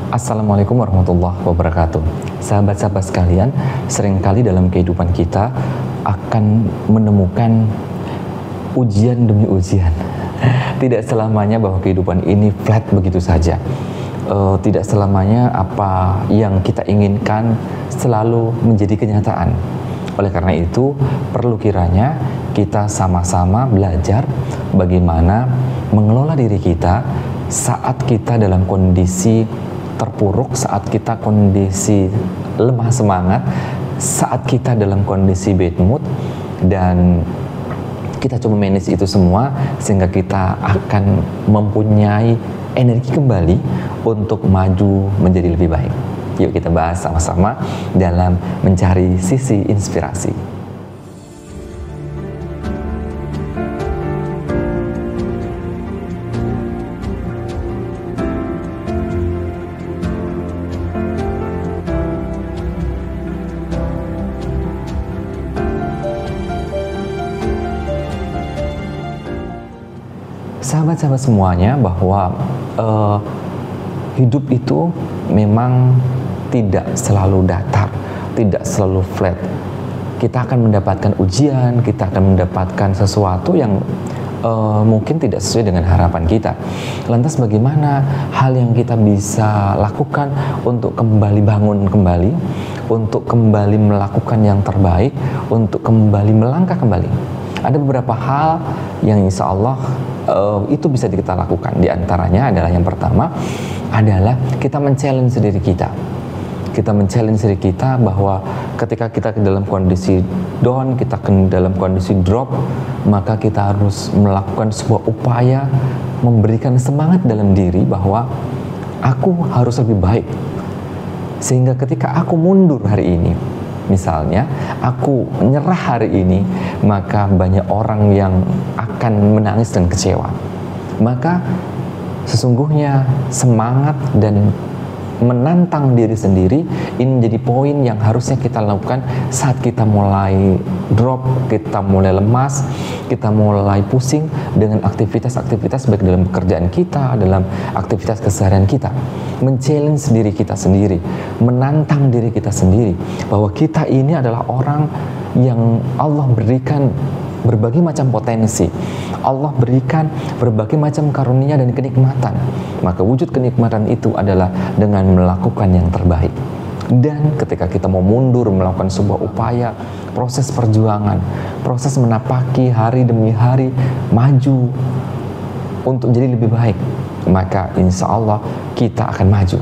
Assalamualaikum warahmatullahi wabarakatuh. Sahabat-sahabat sekalian, seringkali dalam kehidupan kita akan menemukan ujian demi ujian. Tidak selamanya bahwa kehidupan ini flat begitu saja. Tidak selamanya apa yang kita inginkan selalu menjadi kenyataan. Oleh karena itu, perlu kiranya kita sama-sama belajar bagaimana mengelola diri kita saat kita dalam kondisi terpuruk, saat kita kondisi lemah semangat, saat kita dalam kondisi bad mood, dan kita coba manage itu semua sehingga kita akan mempunyai energi kembali untuk maju menjadi lebih baik. Yuk kita bahas sama-sama dalam mencari sisi inspirasi. Sahabat-sahabat semuanya, bahwa hidup itu memang tidak selalu datar, tidak selalu flat. Kita akan mendapatkan ujian, kita akan mendapatkan sesuatu yang mungkin tidak sesuai dengan harapan kita. Lantas bagaimana hal yang kita bisa lakukan untuk kembali bangun kembali, untuk kembali melakukan yang terbaik, untuk kembali melangkah kembali? Ada beberapa hal yang insya Allah itu bisa kita lakukan. Di antaranya adalah yang pertama adalah kita men-challenge diri kita. Kita men-challenge diri kita bahwa ketika kita dalam kondisi down, kita dalam kondisi drop, maka kita harus melakukan sebuah upaya memberikan semangat dalam diri bahwa aku harus lebih baik. Sehingga ketika aku mundur hari ini, misalnya aku nyerah hari ini, maka banyak orang yang akan menangis dan kecewa. Maka sesungguhnya semangat dan menantang diri sendiri ini menjadi poin yang harusnya kita lakukan saat kita mulai drop, kita mulai lemas, kita mulai pusing dengan aktivitas-aktivitas baik dalam pekerjaan kita, dalam aktivitas keseharian kita. Men-challenge diri kita sendiri, menantang diri kita sendiri bahwa kita ini adalah orang yang Allah berikan berbagai macam potensi, Allah berikan berbagai macam karunia dan kenikmatan. Maka wujud kenikmatan itu adalah dengan melakukan yang terbaik. Dan ketika kita mau mundur melakukan sebuah upaya, proses perjuangan, proses menapaki hari demi hari maju untuk jadi lebih baik, maka insya Allah kita akan maju.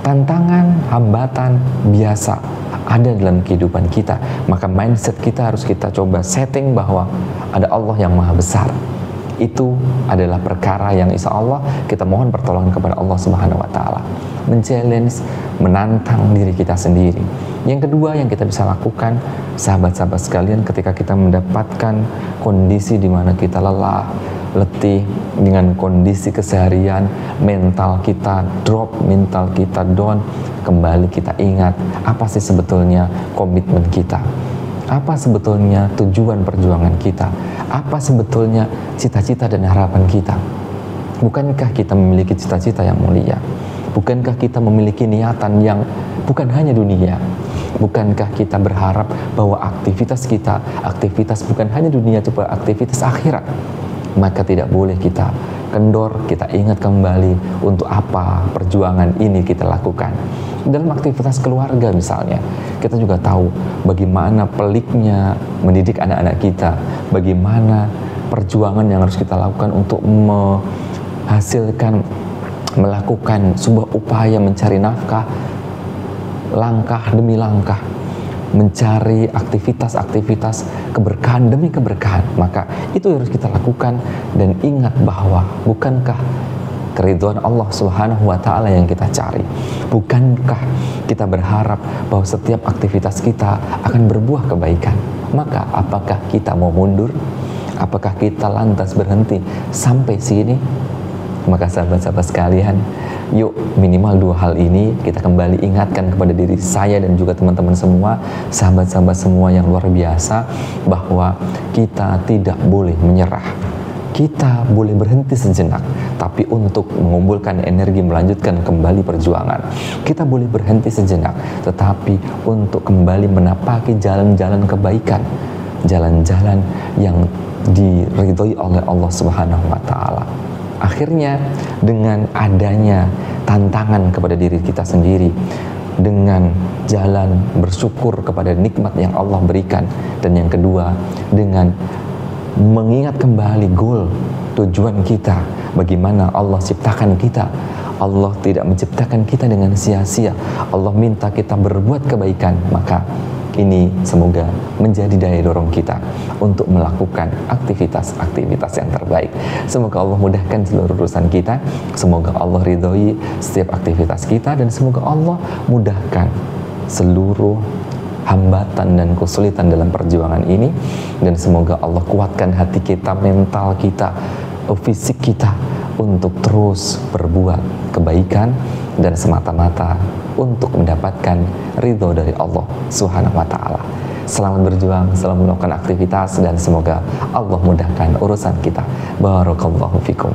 Tantangan, hambatan biasa ada dalam kehidupan kita, maka mindset kita harus kita coba setting bahwa ada Allah yang maha besar. Itu adalah perkara yang insya Allah kita mohon pertolongan kepada Allah Subhanahu wa Ta'ala. Men-challenge, menantang diri kita sendiri. Yang kedua yang kita bisa lakukan, sahabat-sahabat sekalian, ketika kita mendapatkan kondisi di mana kita lelah, letih, dengan kondisi keseharian, mental kita drop, mental kita down, kembali kita ingat apa sih sebetulnya komitmen kita, apa sebetulnya tujuan perjuangan kita, apa sebetulnya cita-cita dan harapan kita. Bukankah kita memiliki cita-cita yang mulia? Bukankah kita memiliki niatan yang bukan hanya dunia? Bukankah kita berharap bahwa aktivitas kita, aktivitas bukan hanya dunia, juga aktivitas akhirat? Maka tidak boleh kita kendor, kita ingat kembali untuk apa perjuangan ini kita lakukan. Dalam aktivitas keluarga misalnya, kita juga tahu bagaimana peliknya mendidik anak-anak kita, bagaimana perjuangan yang harus kita lakukan untuk menghasilkan, melakukan sebuah upaya mencari nafkah, langkah demi langkah, mencari aktivitas-aktivitas keberkahan demi keberkahan. Maka itu harus kita lakukan, dan ingat bahwa bukankah keridhaan Allah Subhanahu wa Ta'ala yang kita cari? Bukankah kita berharap bahwa setiap aktivitas kita akan berbuah kebaikan? Maka apakah kita mau mundur? Apakah kita lantas berhenti sampai sini? Maka sahabat-sahabat sekalian, yuk minimal dua hal ini kita kembali ingatkan kepada diri saya dan juga teman-teman semua, sahabat-sahabat semua yang luar biasa, bahwa kita tidak boleh menyerah. kita boleh berhenti sejenak, tapi untuk mengumpulkan energi melanjutkan kembali perjuangan. Kita boleh berhenti sejenak, tetapi untuk kembali menapaki jalan-jalan kebaikan, jalan-jalan yang diridhoi oleh Allah Subhanahu wa Ta'ala. Akhirnya, dengan adanya tantangan kepada diri kita sendiri, dengan jalan bersyukur kepada nikmat yang Allah berikan, dan yang kedua, dengan mengingat kembali goal, tujuan kita, bagaimana Allah ciptakan kita. Allah tidak menciptakan kita dengan sia-sia. Allah minta kita berbuat kebaikan, maka ini semoga menjadi daya dorong kita untuk melakukan aktivitas-aktivitas yang terbaik. Semoga Allah mudahkan seluruh urusan kita, semoga Allah ridhoi setiap aktivitas kita, dan semoga Allah mudahkan seluruh hambatan dan kesulitan dalam perjuangan ini, dan semoga Allah kuatkan hati kita, mental kita, fisik kita untuk terus berbuat kebaikan dan semata-mata untuk mendapatkan ridho dari Allah Subhanahu wa Ta'ala. Selamat berjuang, selamat melakukan aktivitas, dan semoga Allah mudahkan urusan kita. Barakallahu fikum.